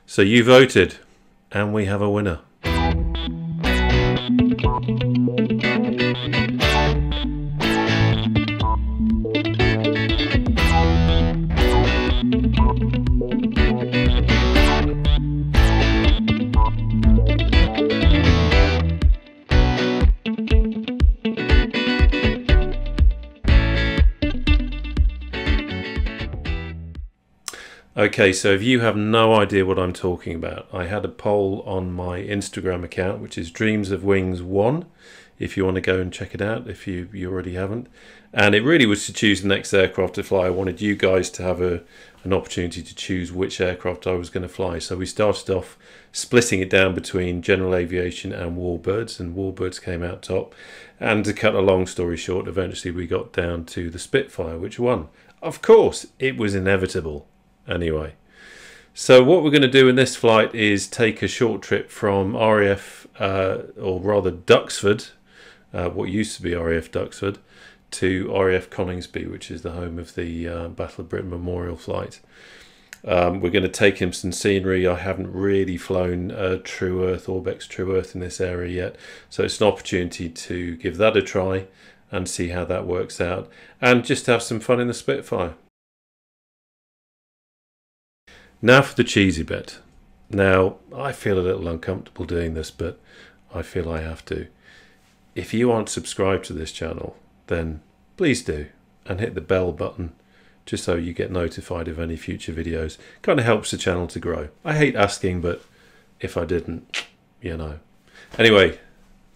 So you voted, and we have a winner. Okay, so if you have no idea what I'm talking about, I had a poll on my Instagram account, which is Dreams of Wings 1, if you want to go and check it out, if you already haven't. And it really was to choose the next aircraft to fly. I wanted you guys to have an opportunity to choose which aircraft I was going to fly. So we started off splitting it down between general aviation and warbirds, and warbirds came out top. And to cut a long story short, eventually we got down to the Spitfire, which won. Of course, it was inevitable. Anyway, so what we're going to do in this flight is take a short trip from RAF, or rather Duxford, what used to be RAF Duxford, to RAF Coningsby, which is the home of the Battle of Britain Memorial flight. We're going to take in some scenery. I haven't really flown True Earth, ORBX True Earth in this area yet, so it's an opportunity to give that a try and see how that works out, and just have some fun in the Spitfire. Now for the cheesy bit. Now, I feel a little uncomfortable doing this, but I feel I have to. If you aren't subscribed to this channel, then please do, and hit the bell button just so you get notified of any future videos. Kind of helps the channel to grow. I hate asking, but if I didn't, you know. Anyway,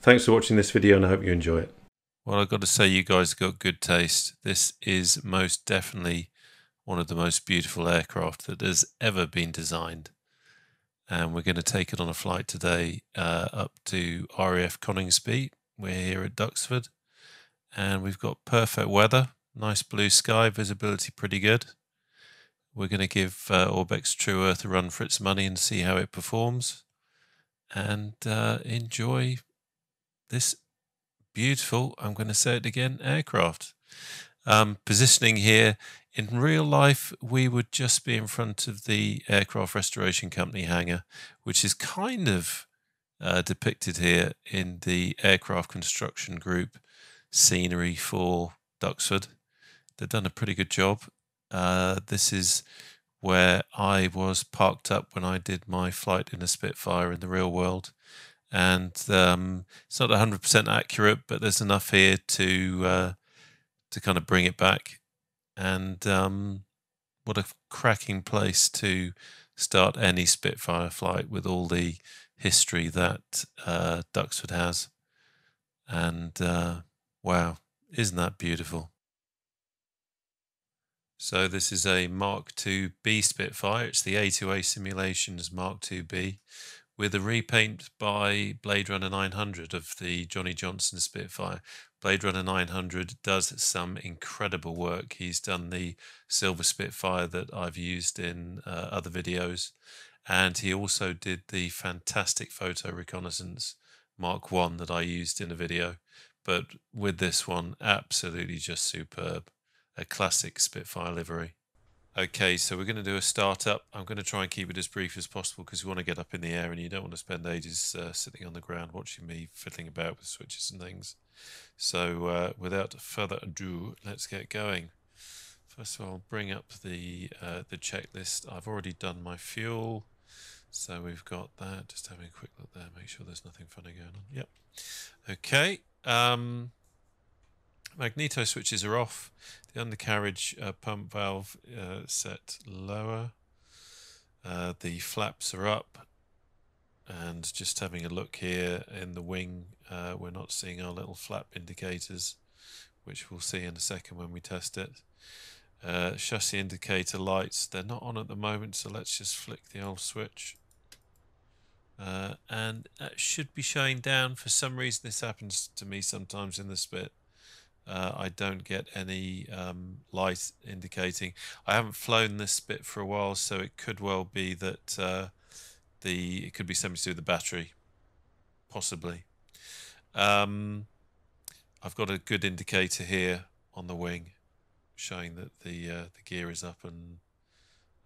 thanks for watching this video and I hope you enjoy it. Well, I've got to say you guys got good taste. This is most definitely one of the most beautiful aircraft that has ever been designed, and we're going to take it on a flight today up to RAF Coningsby. We're here at Duxford and we've got perfect weather, nice blue sky, visibility pretty good. We're going to give ORBX True Earth a run for its money and see how it performs, and enjoy this beautiful, I'm going to say it again, aircraft. Positioning here, in real life, we would just be in front of the Aircraft Restoration Company hangar, which is kind of depicted here in the Aircraft Construction Group scenery for Duxford. They've done a pretty good job. This is where I was parked up when I did my flight in a Spitfire in the real world. And it's not 100% accurate, but there's enough here to kind of bring it back. And what a cracking place to start any Spitfire flight, with all the history that Duxford has. And wow, isn't that beautiful? So this is a Mark IIb Spitfire. It's the A2A Simulations Mark IIb, with a repaint by Blade Runner 900 of the Johnny Johnson Spitfire. Blade Runner 900 does some incredible work. He's done the Silver Spitfire that I've used in other videos, and he also did the fantastic Photo Reconnaissance Mark I that I used in a video. But with this one, absolutely just superb. A classic Spitfire livery. Okay, so we're going to do a startup. I'm going to try and keep it as brief as possible because we want to get up in the air and you don't want to spend ages sitting on the ground watching me fiddling about with switches and things. So without further ado, let's get going. First of all, I'll bring up the checklist. I've already done my fuel, so we've got that. Just having a quick look there, make sure there's nothing funny going on. Yep. Okay. Magneto switches are off. The undercarriage pump valve set lower. The flaps are up. And just having a look here in the wing, we're not seeing our little flap indicators, which we'll see in a second when we test it. Chassis indicator lights, they're not on at the moment, so let's just flick the old switch. And that should be showing down. For some reason, this happens to me sometimes in the Spit. I don't get any light indicating. I haven't flown this Spit for a while, so it could well be that it could be something to do with the battery, possibly. I've got a good indicator here on the wing, showing that the gear is up and,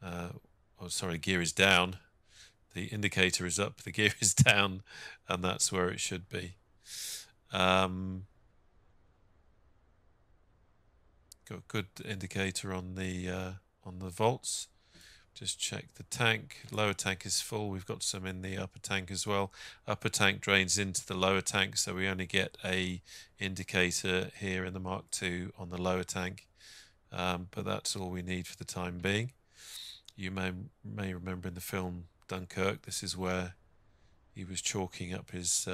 oh sorry, gear is down, the indicator is up, the gear is down, and that's where it should be. Got good indicator on the volts. Just check the tank. Lower tank is full. We've got some in the upper tank as well. Upper tank drains into the lower tank, so we only get a indicator here in the Mark II on the lower tank. But that's all we need for the time being. You may remember in the film Dunkirk, this is where he was chalking up his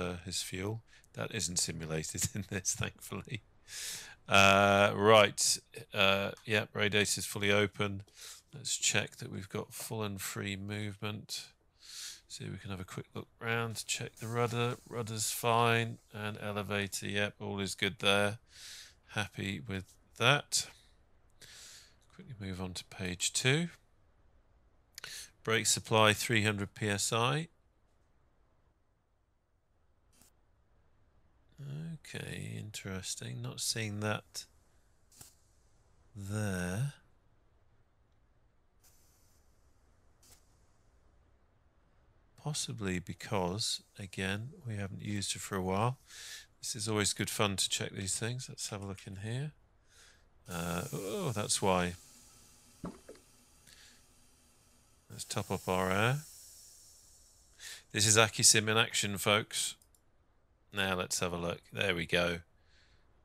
fuel. That isn't simulated in this, thankfully. Right, yeah, radiator is fully open. Let's check that we've got full and free movement. See if we can have a quick look round, check the rudder. Rudder's fine, and elevator, yep, all is good there. Happy with that. Quickly move on to page 2. Brake supply 300 psi. Okay, interesting. Not seeing that there. Possibly because, again, we haven't used it for a while. This is always good fun to check these things. Let's have a look in here. Oh, that's why. Let's top up our air. This is Accu-sim in action, folks. Now let's have a look. There we go.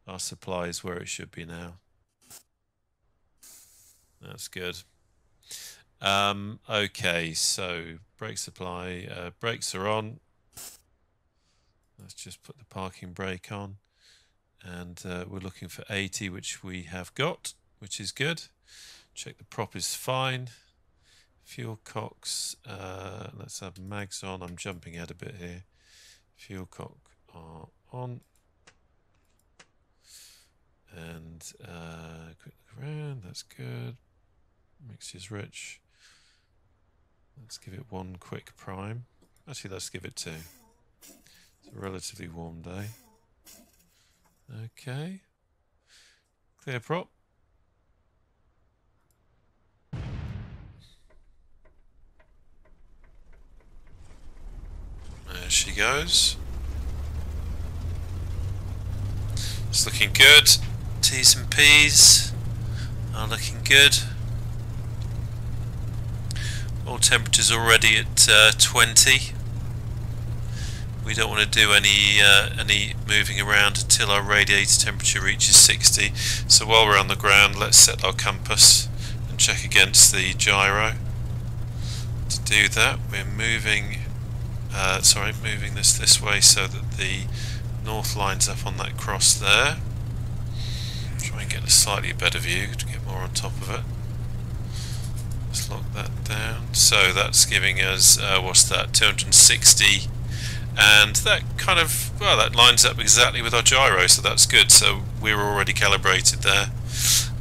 Our supply is where it should be now. That's good. Okay, so brake supply, brakes are on. Let's just put the parking brake on, and we're looking for 80, which we have got, which is good. Check the prop is fine. Fuel cocks, let's have mags on. I'm jumping ahead a bit here. Fuel cock are on. And quick look around, that's good. Mixture's rich. Let's give it one quick prime. Actually, let's give it 2. It's a relatively warm day. Okay. Clear prop. There she goes. It's looking good. T's and P's are looking good. All temperatures already at 20. We don't want to do any moving around until our radiator temperature reaches 60. So while we're on the ground, let's set our compass and check against the gyro. To do that, we're moving moving this way so that the north lines up on that cross there. Try and get a slightly better view to get more on top of it. Let's lock that down. So that's giving us, what's that, 260. And that kind of, well, that lines up exactly with our gyro, so that's good. So we're already calibrated there.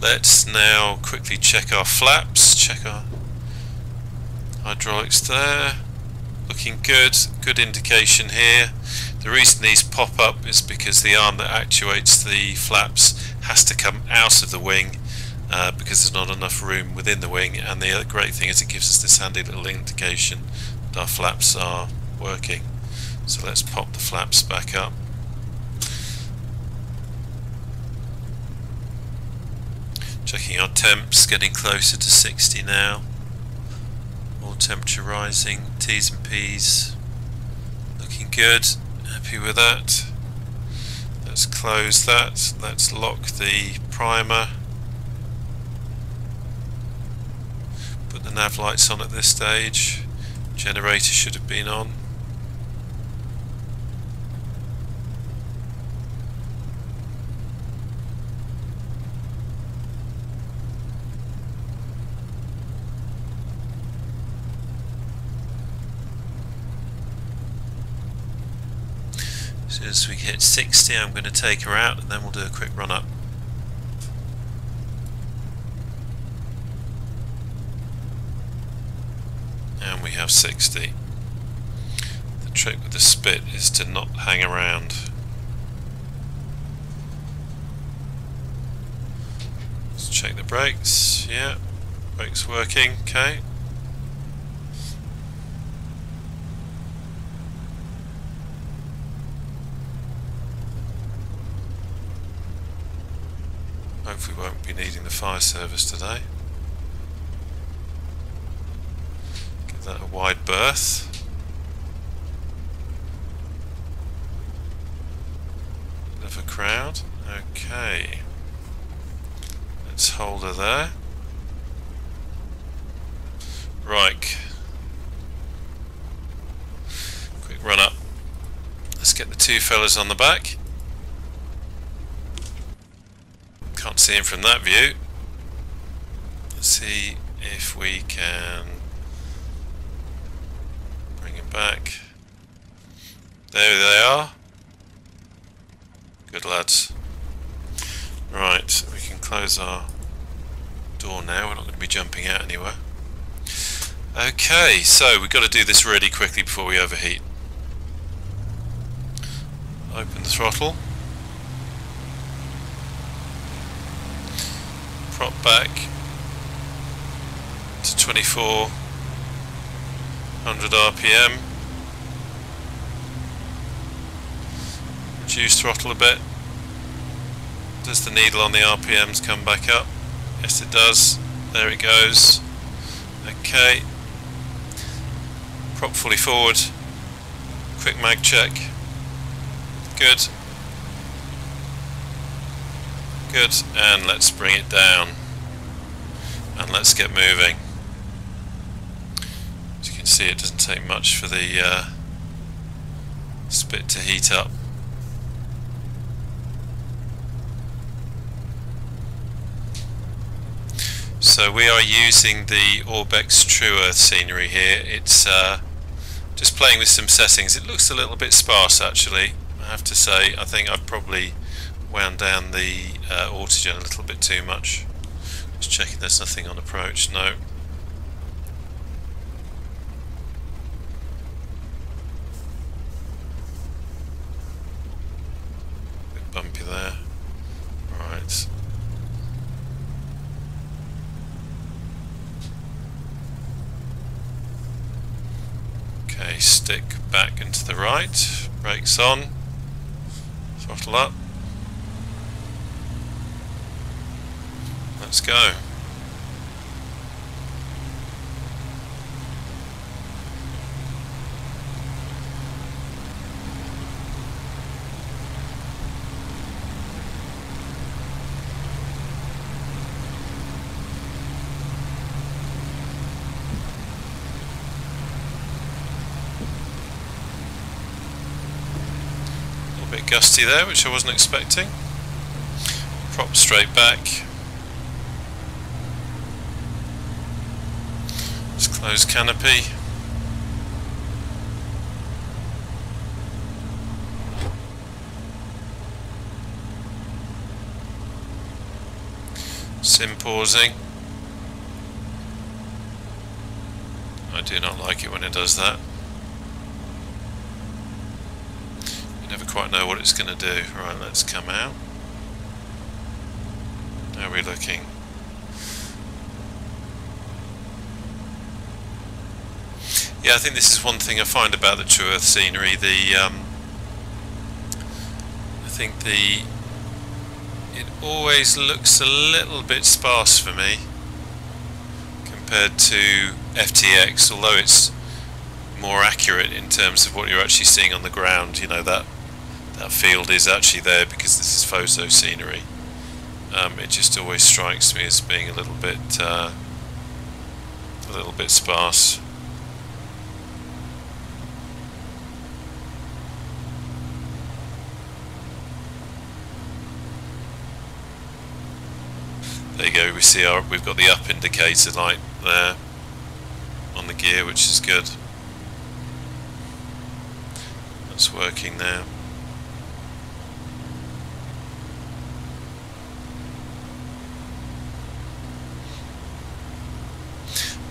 Let's now quickly check our flaps, check our hydraulics there. Looking good, good indication here. The reason these pop up is because the arm that actuates the flaps has to come out of the wing because there's not enough room within the wing, and the other great thing is it gives us this handy little indication that our flaps are working. So let's pop the flaps back up. Checking our temps, getting closer to 60 now. All temperature rising, T's and P's looking good, happy with that. Let's close that, let's lock the primer. Put the nav lights on at this stage, generator should have been on. As soon as we hit 60, I'm going to take her out and then we'll do a quick run up. And we have 60. The trick with the Spit is to not hang around. Let's check the brakes. Yeah, brakes working. Okay. Hopefully we won't be needing the fire service today. Give that a wide berth. Bit of a crowd. Okay. Let's hold her there. Right. Quick run up. Let's get the two fellas on the back. Can't see him from that view. Let's see if we can bring him back. There they are. Good lads. Right, we can close our door now. We're not going to be jumping out anywhere. Okay, so we've got to do this really quickly before we overheat. Open the throttle. Prop back to 2400 RPM. Reduce throttle a bit. Does the needle on the RPMs come back up? Yes it does. There it goes. Okay. Prop fully forward. Quick mag check. Good. Good, and let's bring it down and let's get moving. As you can see, it doesn't take much for the spit to heat up. So we are using the ORBX True Earth scenery here. It's just playing with some settings. It looks a little bit sparse actually, I have to say. I think I've probably wound down the autogen a little bit too much. Just checking there's nothing on approach. No. Bit bumpy there. Right. Okay, stick back and to the right. Brakes on. Throttle up. Let's go. A little bit gusty there, which I wasn't expecting. Prop straight back. Close canopy. Sim pausing. I do not like it when it does that. You never quite know what it's going to do. Right, let's come out. How are we looking? Yeah, I think this is one thing I find about the True Earth scenery. It always looks a little bit sparse for me compared to FTX, although it's more accurate in terms of what you're actually seeing on the ground. You know, that field is actually there because this is photo scenery. It just always strikes me as being a little bit sparse. There you go, we see we've got the up indicator light there on the gear, which is good. That's working now.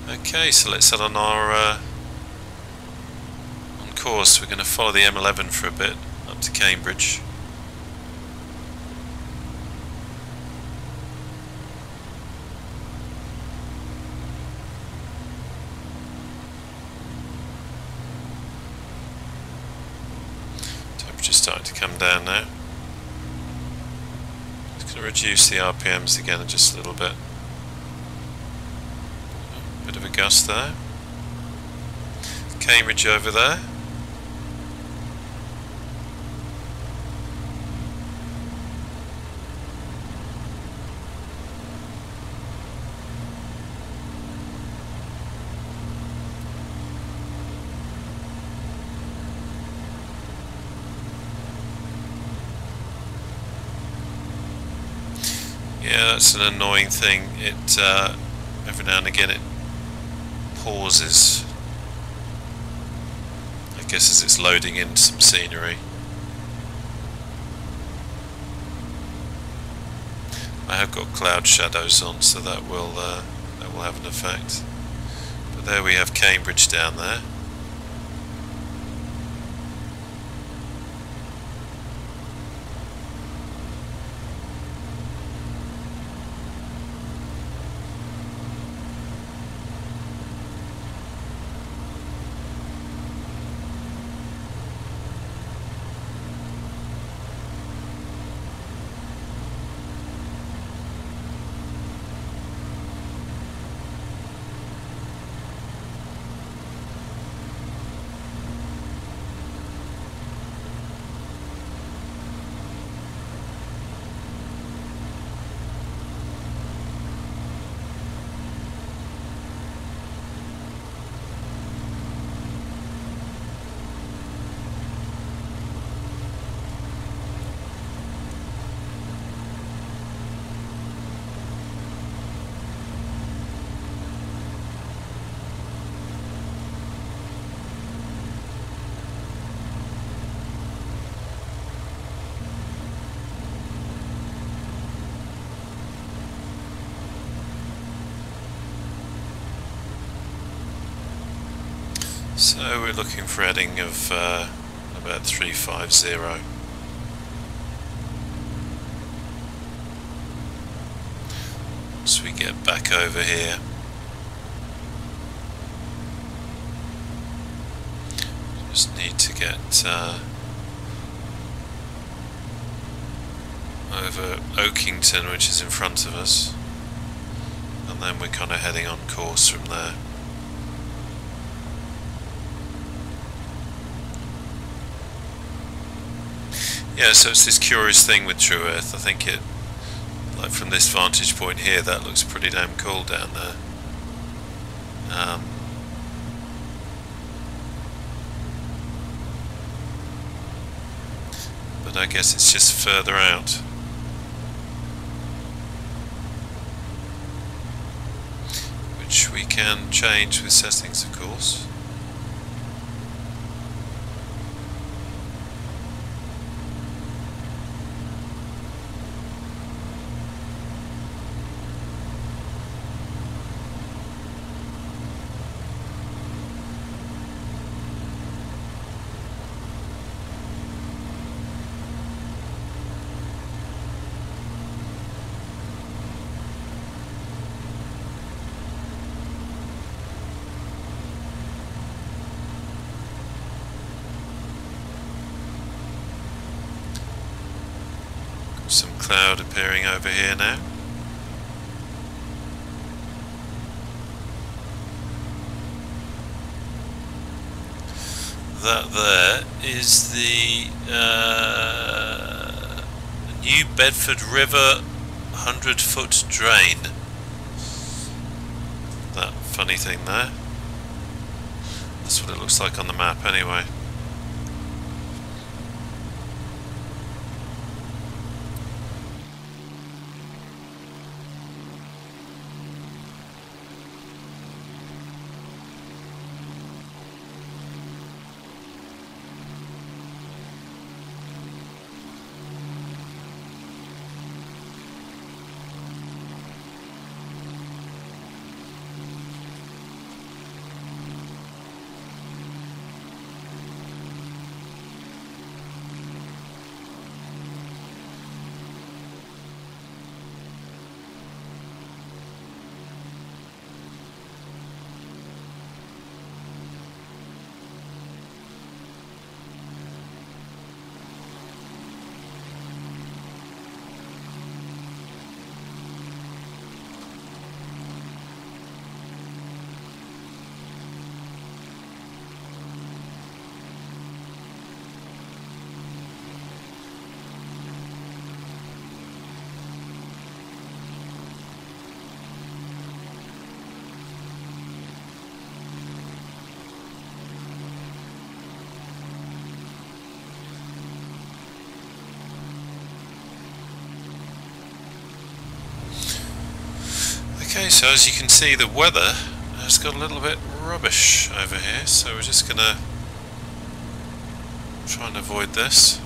Okay, so let's set on our on course. We're going to follow the M11 for a bit up to Cambridge. Temperature's starting to come down now. Just going going to reduce the RPMs again just a little bit. Bit of a gust there. Cambridge over there. Yeah, that's an annoying thing. It every now and again it pauses. I guess as it's loading in some scenery. I have got cloud shadows on, so that will have an effect. But there we have Cambridge down there. So we're looking for heading of about 350. Once we get back over here, just need to get over Oakington, which is in front of us, and then we're kind of heading on course from there. Yeah, so it's this curious thing with True Earth. I think it, like from this vantage point here, that looks pretty damn cool down there. But I guess it's just further out. Which we can change with settings, of course. Some cloud appearing over here now. That there is the New Bedford River 100-foot drain. That funny thing there. That's what it looks like on the map anyway. so as you can see, the weather has got a little bit rubbish over here, so we're just gonna try and avoid this.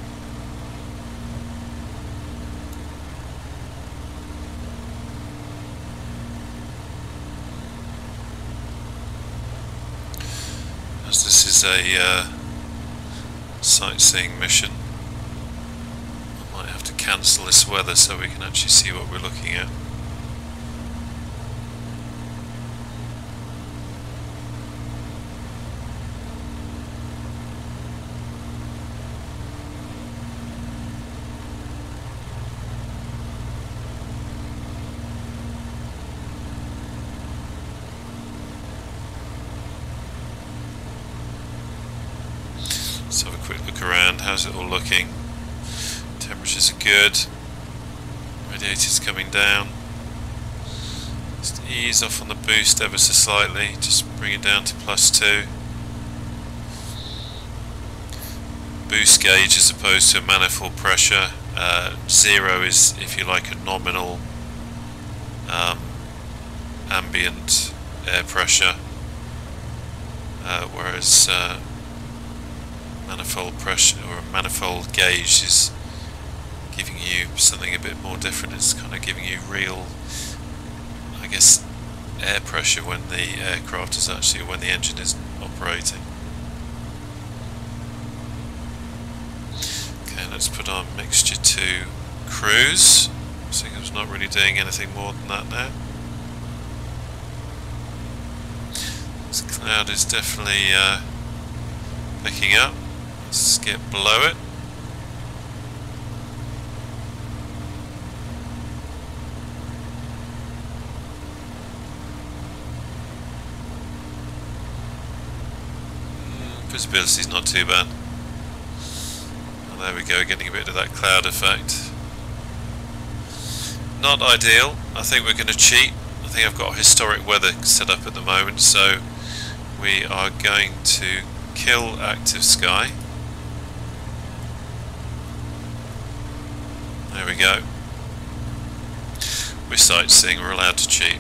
As this is a sightseeing mission, I might have to cancel this weather so we can actually see what we're looking at. Let's have a quick look around. How's it all looking? Temperatures are good. Radiator's coming down. Just ease off on the boost ever so slightly. Just bring it down to +2. Boost gauge as opposed to a manifold pressure. 0 is, if you like, a nominal ambient air pressure, whereas manifold pressure or a manifold gauge is giving you something a bit more different. It's kind of giving you real, I guess, air pressure when the aircraft is actually, when the engine is operating. Okay, let's put on mixture to cruise. So it's not really doing anything more than that now. This cloud is definitely picking up. Let's get below it. Visibility's not too bad. Oh, there we go, getting a bit of that cloud effect. Not ideal. I think we're going to cheat. I think I've got historic weather set up at the moment, so we are going to kill active sky. There we go. We're sightseeing, we're allowed to cheat.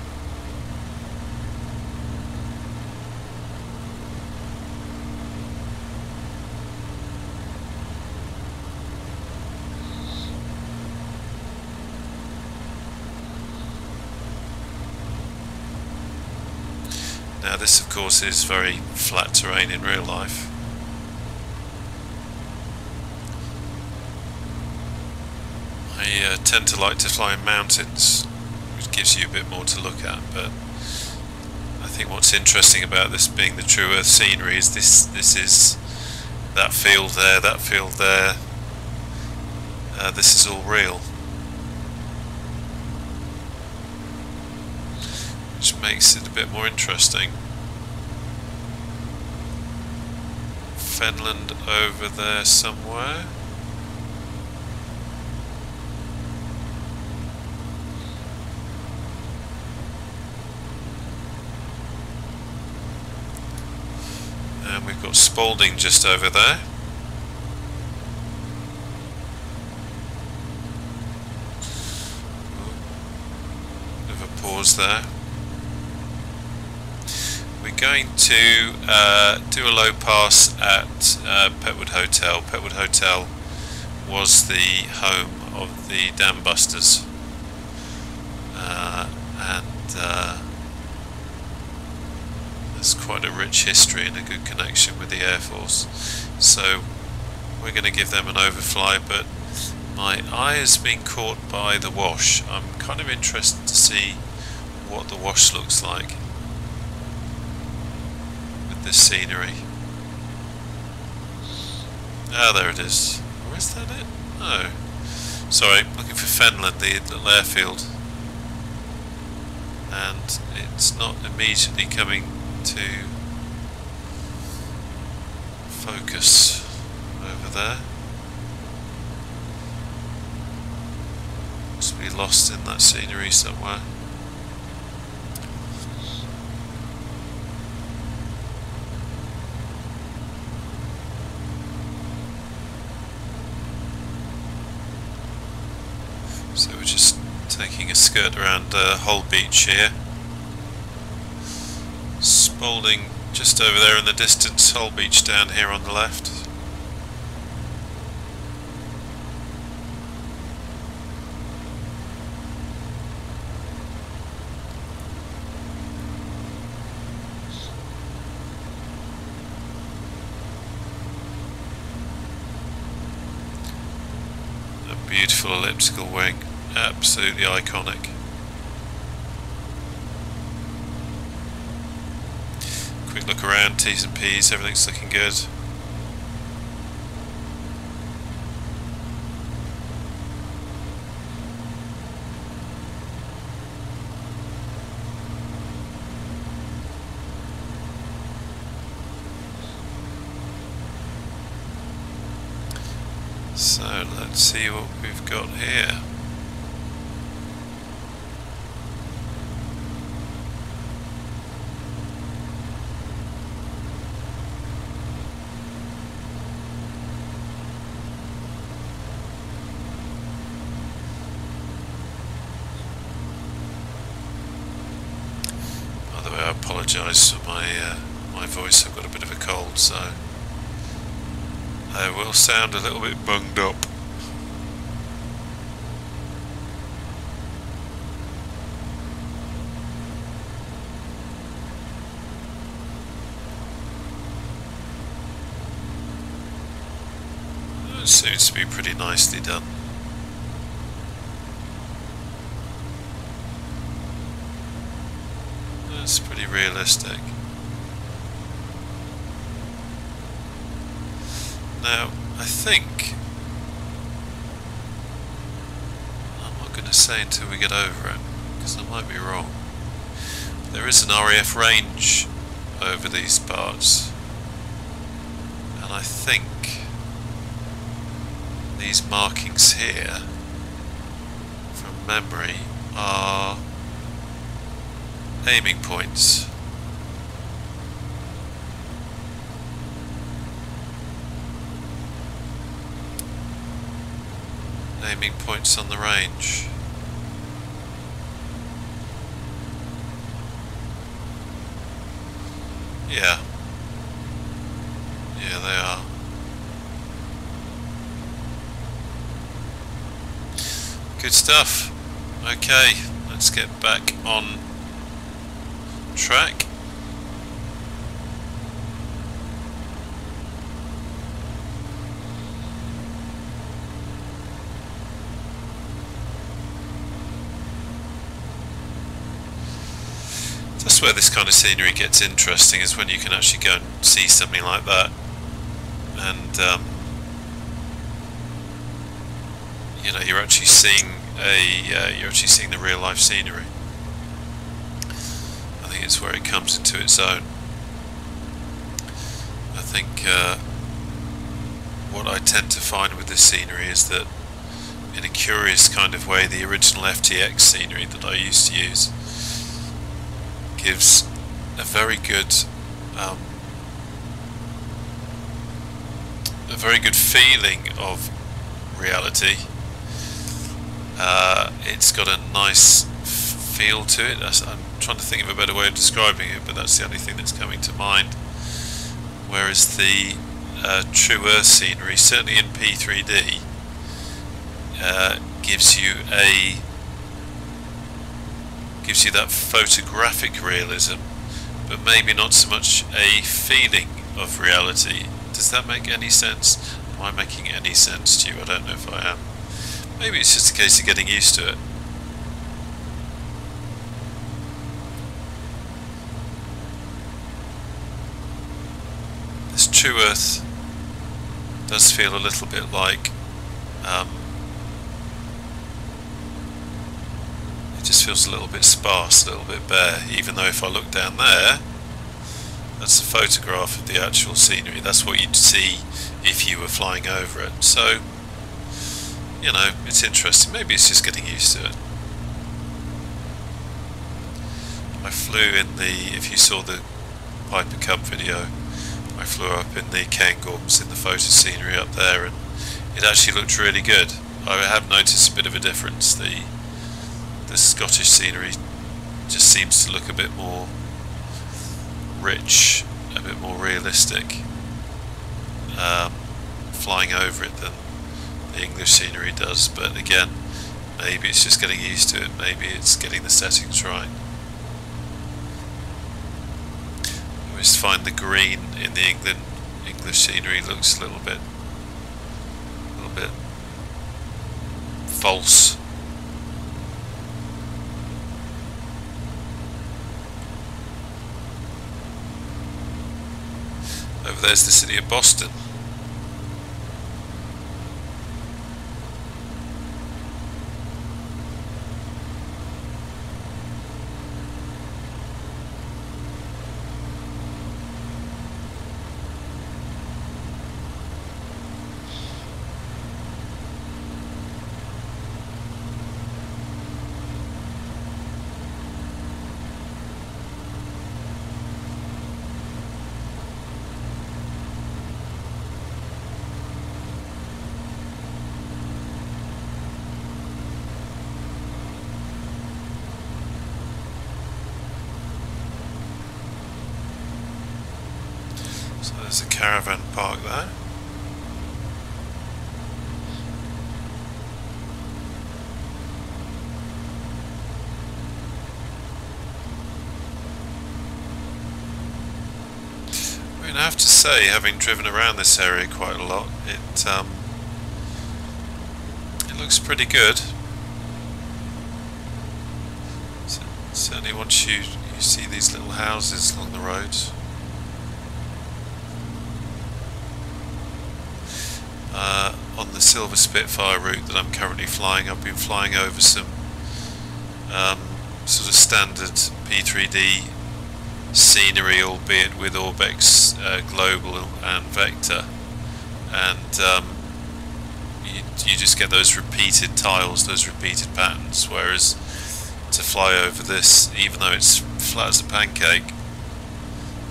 Now this of course is very flat terrain in real life. I tend to like to fly in mountains, which gives you a bit more to look at, but I think what's interesting about this being the true Earth scenery is this is that field there, that field there, this is all real. Which makes it a bit more interesting. Finland over there somewhere. And we've got Spalding just over there. Bit of a pause there. We're going to do a low pass at Petwood Hotel. Petwood Hotel was the home of the Dambusters, and there's quite a rich history and a good connection with the Air Force. So we're going to give them an overfly, but my eye has been caught by the wash. I'm kind of interested to see what the wash looks like. This scenery. Ah, there it is. Or is that it? No. Sorry, looking for Fenland, the little airfield. And it's not immediately coming to focus over there. Must be lost in that scenery somewhere. So we're just taking a skirt around Hull Beach here. Spalding just over there in the distance, Hull Beach down here on the left. A beautiful elliptical wing, absolutely iconic. Quick look around, T's and P's, everything's looking good. So let's see what we've got here. By the way, I apologise for my voice. I've got a bit of a cold, so I will sound a little bit bunged up. It seems to be pretty nicely done. That's pretty realistic. Now, I think, I'm not going to say until we get over it, because I might be wrong. There is an RAF range over these parts, and I think these markings here, from memory, are aiming points. Aiming points on the range. Yeah. Yeah, they are. Good stuff. Okay, let's get back on track. That's where this kind of scenery gets interesting, is when you can actually go and see something like that, and you know, you're actually seeing the real life scenery. I think it's where it comes into its own. I think what I tend to find with this scenery is that, in a curious kind of way, the original FTX scenery that I used to use gives a very good feeling of reality. It's got a nice feel to it. I'm trying to think of a better way of describing it, but that's the only thing that's coming to mind. Whereas the True Earth scenery, certainly in P3D, gives you that photographic realism, but maybe not so much a feeling of reality. Does that make any sense? Am I making any sense to you? I don't know if I am. Maybe it's just a case of getting used to it. This True Earth does feel a little bit like it just feels a little bit sparse, a little bit bare, even though if I look down there, that's a photograph of the actual scenery. That's what you'd see if you were flying over it. So, you know, it's interesting. Maybe it's just getting used to it. I flew in the, if you saw the Piper Cub video, I flew up in the Cairngorms in the photo scenery up there, and it actually looked really good. I have noticed a bit of a difference. The Scottish scenery just seems to look a bit more rich, a bit more realistic flying over it than the English scenery does, but again, maybe it's just getting used to it, maybe it's getting the settings right. I always find the green in the English scenery looks a little bit false. Over there's the city of Boston. So there's a caravan park there. I mean, I have to say, having driven around this area quite a lot, it looks pretty good. So, certainly once you see these little houses along the roads. On the Silver Spitfire route that I'm currently flying, I've been flying over some sort of standard P3D scenery, albeit with ORBX Global and Vector, and you just get those repeated tiles, those repeated patterns, whereas to fly over this, even though it's flat as a pancake,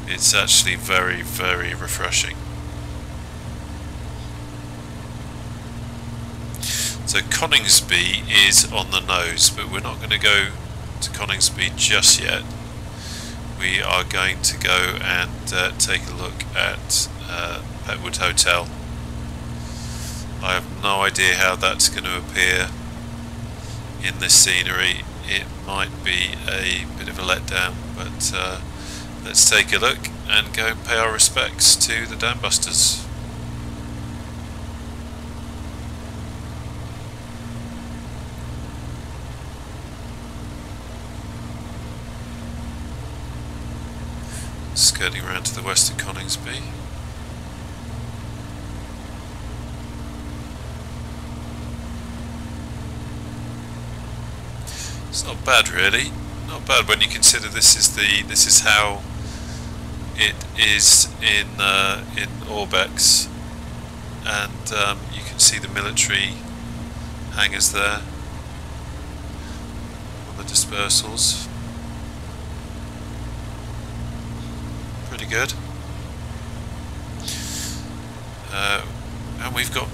it's actually very, very refreshing. So Coningsby is on the nose, but we're not going to go to Coningsby just yet. We are going to go and take a look at Petwood Hotel. I have no idea how that's going to appear in this scenery. It might be a bit of a letdown, but let's take a look and go and pay our respects to the Dambusters. Skirting around to the west of Coningsby. It's not bad, really. Not bad when you consider this is how it is in ORBX, and you can see the military hangars there on the dispersals. Pretty good. And we've got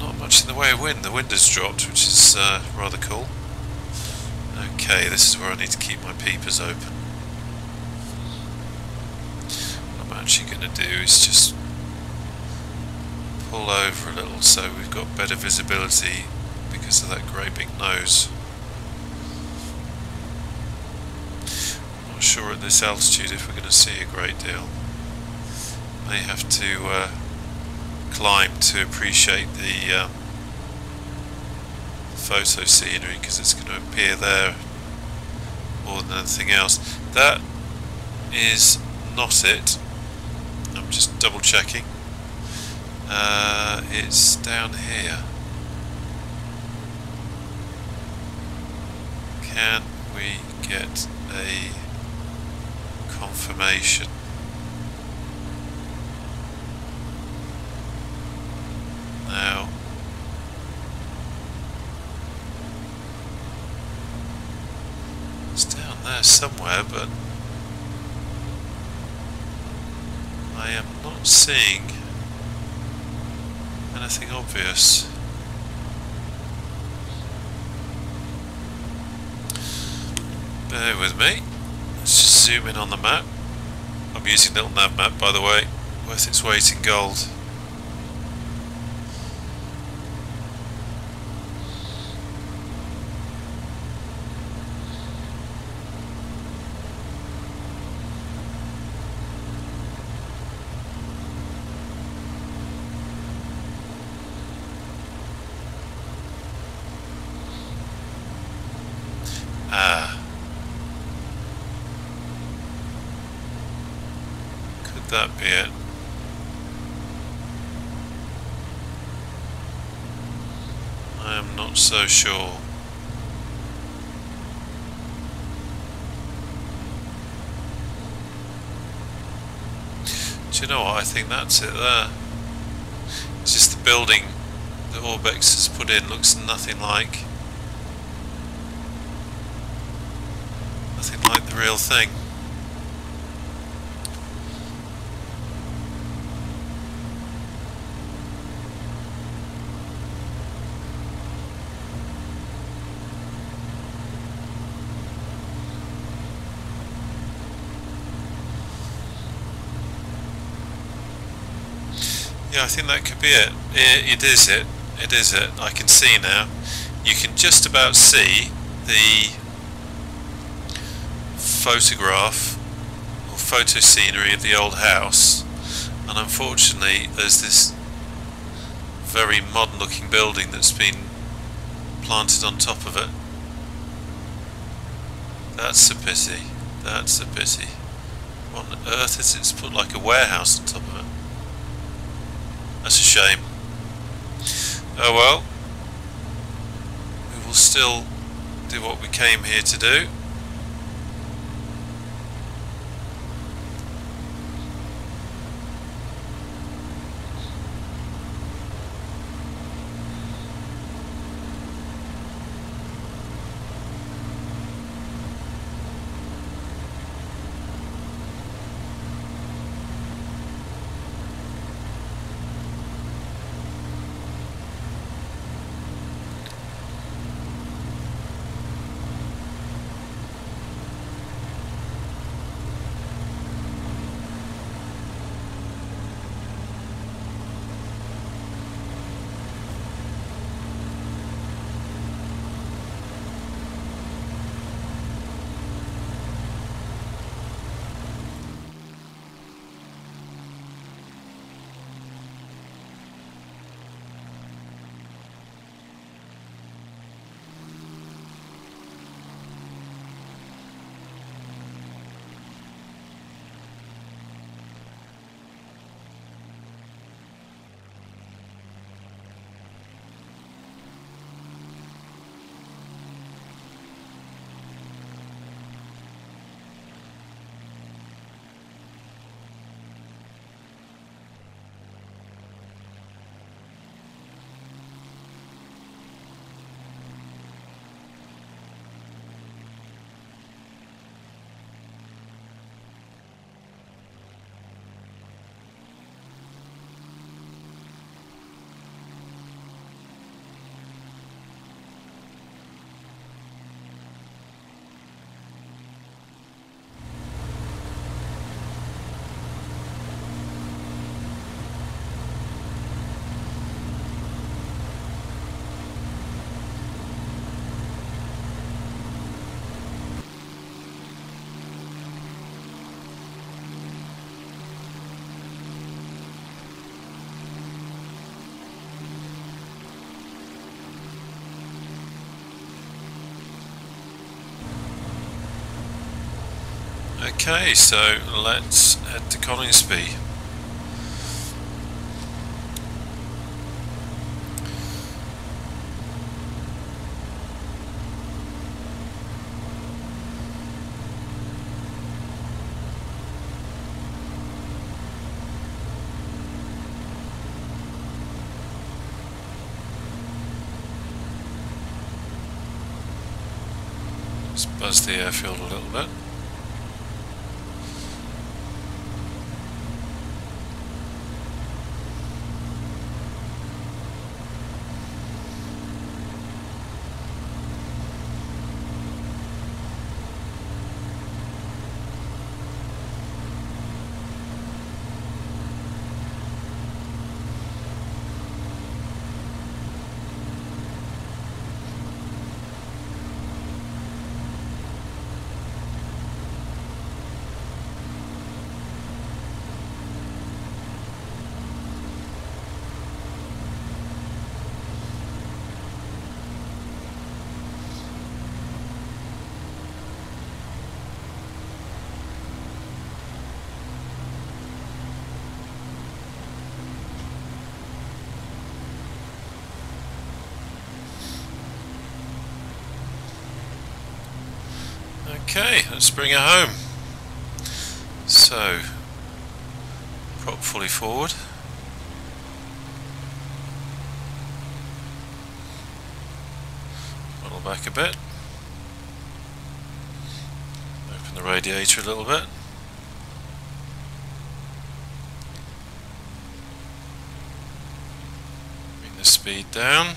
not much in the way of wind. The wind has dropped, which is rather cool. Okay, this is where I need to keep my peepers open. What I'm actually going to do is just pull over a little so we've got better visibility because of that great big nose. Sure at this altitude if we're going to see a great deal. May have to climb to appreciate the photo scenery, because it's going to appear there more than anything else. That is not it. I'm just double checking. It's down here. Can we get a confirmation? Now, it's down there somewhere, but I am not seeing anything obvious. Bear with me. Let's just zoom in on the map. I'm using little nav map, by the way, worth its weight in gold. Could that be it? I am not so sure. Do you know what? I think that's it there. It's just the building that ORBX has put in looks nothing like the real thing. Yeah, I think that could be it. It is it. It is it. I can see now. You can just about see the photograph or photo scenery of the old house, and unfortunately there's this very modern looking building that's been planted on top of it. That's a pity. That's a pity. What on earth is it put like a warehouse on top of it? That's a shame. Oh well, we will still do what we came here to do. Okay, so let's head to Coningsby. Let's buzz the airfield a little bit. Okay, let's bring her home. So, prop fully forward. Roll back a bit. Open the radiator a little bit. Bring the speed down.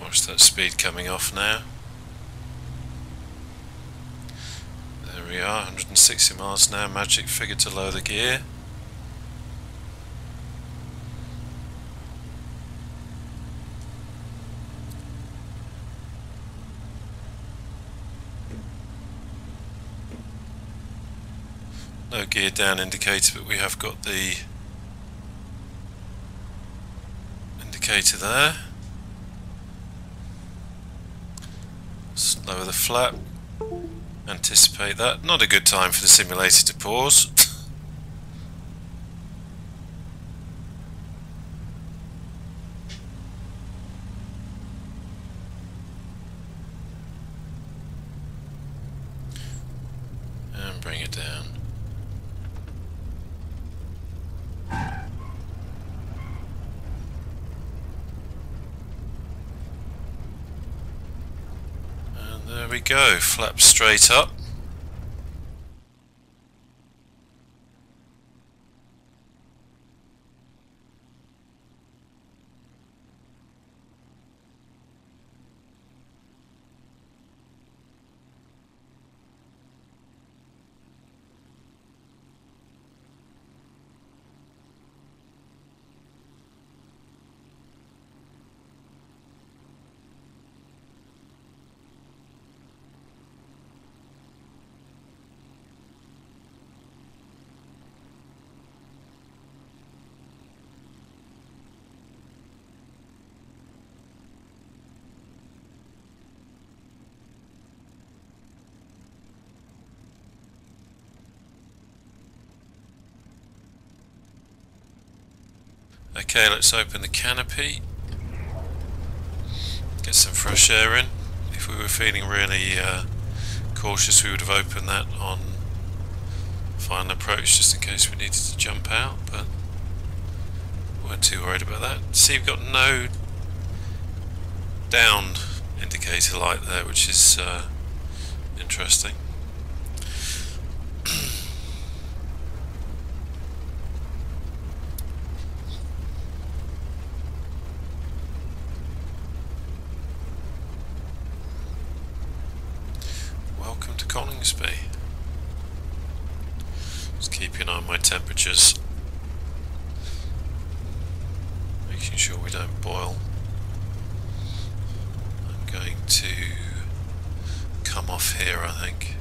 Watch that speed coming off now. There we are, 160 miles an hour, magic figure to lower the gear. No gear down indicator, but we have got the indicator there. Lower the flap, anticipate that. Not a good time for the simulator to pause. And bring it down. There we go, flap straight up. Okay, let's open the canopy, get some fresh air in. If we were feeling really cautious, we would have opened that on final approach just in case we needed to jump out, but weren't too worried about that. See, we've got no down indicator light there, which is interesting. Welcome to Coningsby. Just keeping an eye on my temperatures, making sure we don't boil. I'm going to come off here, I think.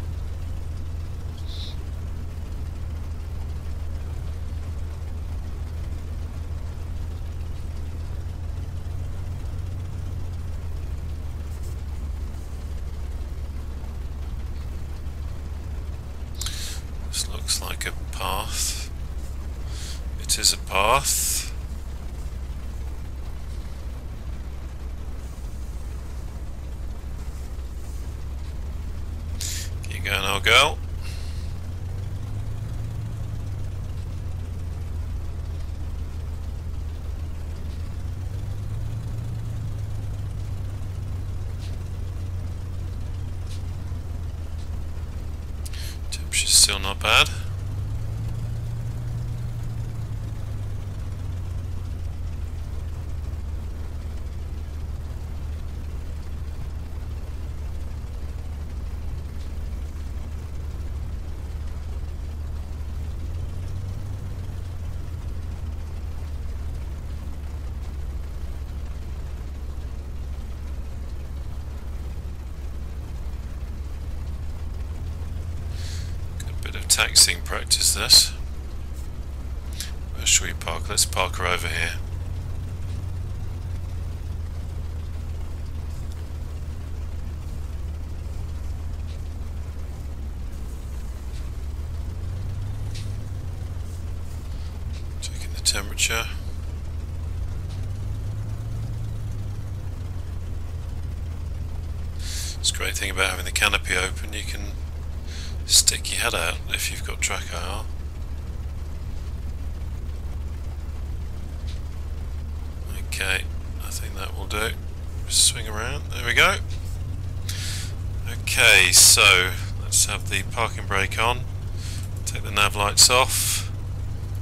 This looks like a path. It is a path. Keep going, old girl. Temperature's still not bad. Taxiing practice this. First shall we park? Let's park her over here. Checking the temperature. It's a great thing about having the canopy open, you can stick your head out if you've got track IR. Okay, I think that will do. Swing around, there we go. Okay, so let's have the parking brake on, take the nav lights off,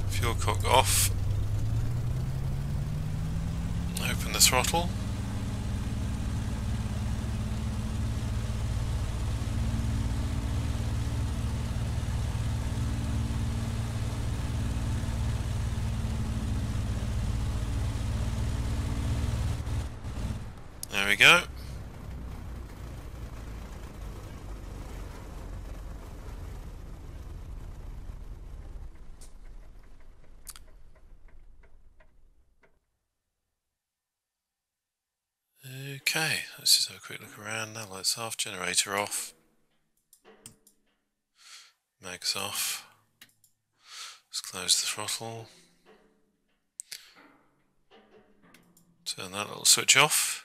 fuel cock off, open the throttle. There we go. Okay, let's just have a quick look around now. Lights off, generator off, mags off. Let's close the throttle. Turn that little switch off.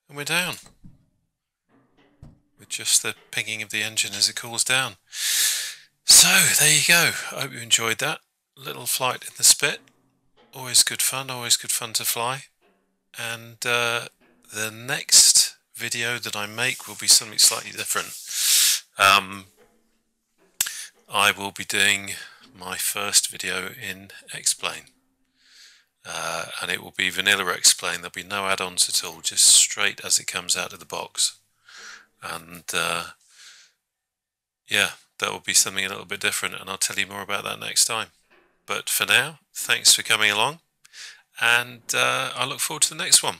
And we're down, with just the pinging of the engine as it cools down. So there you go. I hope you enjoyed that little flight in the Spit. Always good fun to fly. And the next video that I make will be something slightly different. I will be doing my first video in X-Plane. And it will be vanilla X-Plane. There'll be no add-ons at all, just straight as it comes out of the box. And yeah, that will be something a little bit different, and I'll tell you more about that next time. But for now, thanks for coming along, and I look forward to the next one.